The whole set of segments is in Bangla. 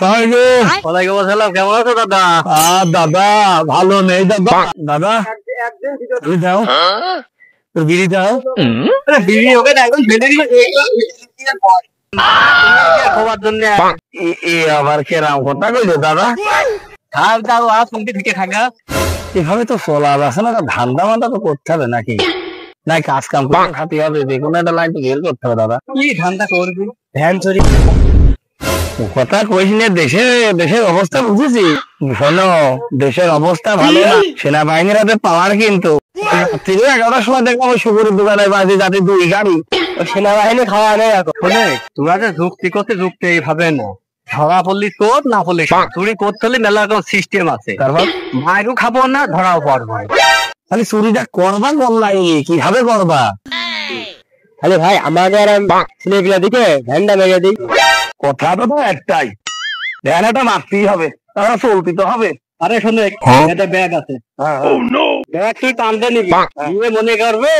ওয়ালাইকুম আসসালাম। কেমন আছো দাদা? দাদা ভালো নেই দাদা। দাদা তুমি দাও, তোর বিড়ি দাও। বিড়ি ওকে খোয়ার জন্য আবার কেরাম কথা কইলো দাদা। থাক দাও, আর শুনতে থেকে থাকা এভাবে তো চলা যাচ্ছে না। ধান্দা মান্দা তো করতে হবে নাকি? না কাজ কাম করে খাতে হবে, যে কোনো একটা লাইন তো বের করতে হবে দাদা। কি ধান্দা করবি? ভ্যান চুরি কথা কইস না। দেশের অবস্থা বুঝেছি। শোনো, দেশের অবস্থা ভালো না, সেনাবাহিনীর হাতে পাওয়ার কিন্তু 11টার সময় দেখলাম ওই শুকুরের দোকানে বাজে যাতে 2 গাড়ি সেনাবাহিনী খাওয়া নেই। এখন শোনে, তোরা যে যুক্তি করতে যুক্তি এইভাবে না, ধরা পড়লি তোর, না পড়লি চুরি করতে হলে মেলা রকম সিস্টেম আছে। তারপর মায়েরও খাবো না, ধরাও পড়বো। খালি চুরিটা করবা অনলাইনে কিভাবে করবা? খালি ভাই আমাদের ছেলেগুলা দিকে ভ্যানটা মেরে দিই। কথাটা তো একটাই, ভ্যানটা মারতেই হবে, তারা চলতে তো হবে। আরে শোনে, একটা ব্যাগ আছে, ব্যাগ তুই টানতে নিবি, মনে করবে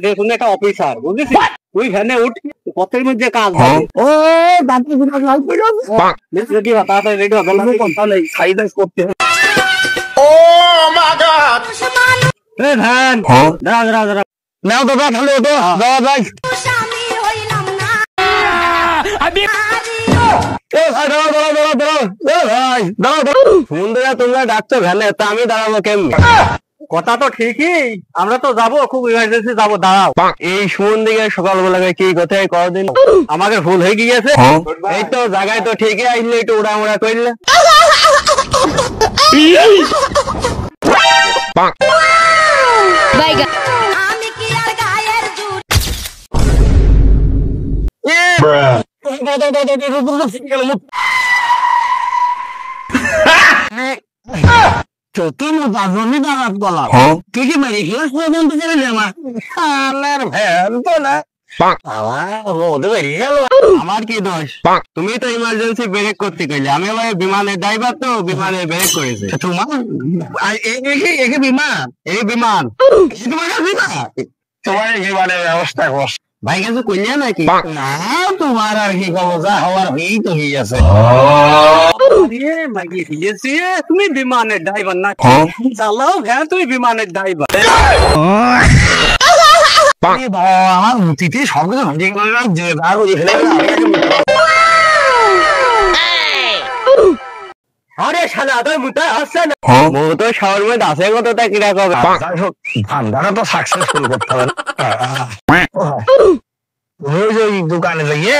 যে কোনো একটা অফিসার, বুঝেছিস? তুই ভ্যানে উঠ, পথের মধ্যে কাজ হবে। ও রেডি হ, তাড়াতাড়ি রেডি হবে, কথা নেই, সাইড করতে হবে। ও মাই গড, এই ভ্যান দাঁড়া দাঁড়া দাঁড়া, নাও দাদা, তাহলে ওটো দাদা ভাই। তোমরা ডাকছো ভ্যানে, তা আমি দাঁড়াবো কেমনি? কথা তো ঠিকই, আমরা তো যাবো, খুব ইমার্জেন্সি যাবো, দাঁড়াও। এই শুন দিকে সকালবেলা কি কোথায় কদিন আমাকে ভুল হয়ে গিয়েছে। এই তো জায়গায় তো ঠিকই আইলে, একটু উড়া উড়া করলে। আমার কি দোষ? তুমি তো ইমার্জেন্সি ব্রেক করতে গেলে, আমি আবার বিমানের ড্রাইভার, তো বিমানের ব্রেক করেছে। তোমার বিমান, এই বিমান তোমার বিমানের ব্যবস্থা কর ভাই। কিছু করলে নাকি? না, তোমার আর কি খবর, যা হওয়ার হয়েই তো হয়ে আছে। তুমি বিমানের ড্রাইভার না? চালাও ভ্যান, তুমি বিমানের ড্রাইভার। আমার অতীতে সবকিছু আরে শালা, তোর মুখে হাসছে না? মুখ তো সবার মধ্যে আছে, কতটা কিরকম ধান্দাটা তো সাকসেসফুল করতে হবে। দোকানে যাইয়ে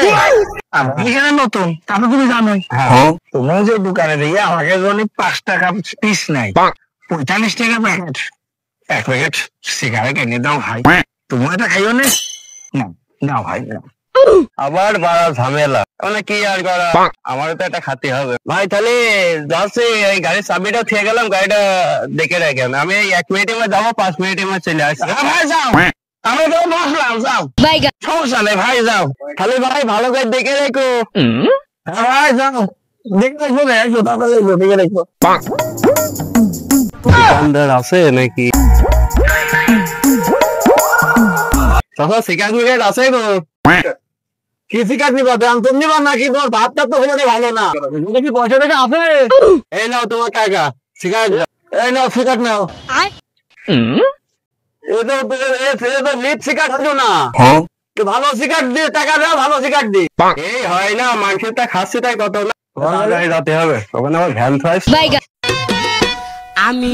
এখানে নতুন, তাহলে তুমি জানোই, তুমি যে দোকানে যাইয়ে আমাকে যদি 5 টাকা পিস নাই, 45 টাকা প্যাকেট, 1 প্যাকেট সিগারেট এনে দাও ভাই। তুমি এটা খাইও না, নাও ভাই। আবার বড় ঝামেলা, মানে কি আর করা, আমার তো এটা খাতে হবে ভাই। তাহলে যাচ্ছে, এই গাড়ির চাবিটা থেকে গেলাম, গাড়িটা দেখে রাখি। আমি 1 মিনিটের মধ্যে যাবো, 5 মিনিটের মধ্যে চলে আসছি। ভাই যাও, আমি তো বসলাম, যাও, সমস্যা নেই ভাই, যাও। খালি ভাই ভালো করে দেখে রেখো। ভাই যাও, দেখে রাখবো, দেখে রাখবো। দোকানদার আছে নাকি? সিগারেট মিগারেট আছে গো? কি সিগারেট নিবা? তুমি নিবা নাকি? তোমার ভাতটা তো হলে ভালো না। কি পয়সা টাকা আছে? এই নাও তোমার টাকা, সিগারেট। এই নাও সিগারেট নাও। ভালো সিগারেট দিয়ে টাকা দাও, ভালো সিগারেট দি। এই হয় না, মানুষের তা খাচ্ছে, তাই কত না যাতে হবে। ওখানে আবার ভ্যান প্রাইস। আমি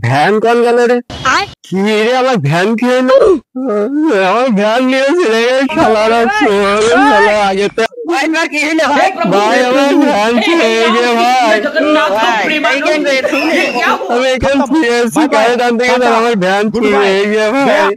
ভ্যান কল গেল রে? কি রে, আমার ভ্যান খেয়ে এলো? আমার ভ্যান নিয়েছিল আগে তো ভাই, আমার ভ্যান খেয়ে গে ভাই। আমি এখানে আমার ভ্যান খেয়ে গে ভাই।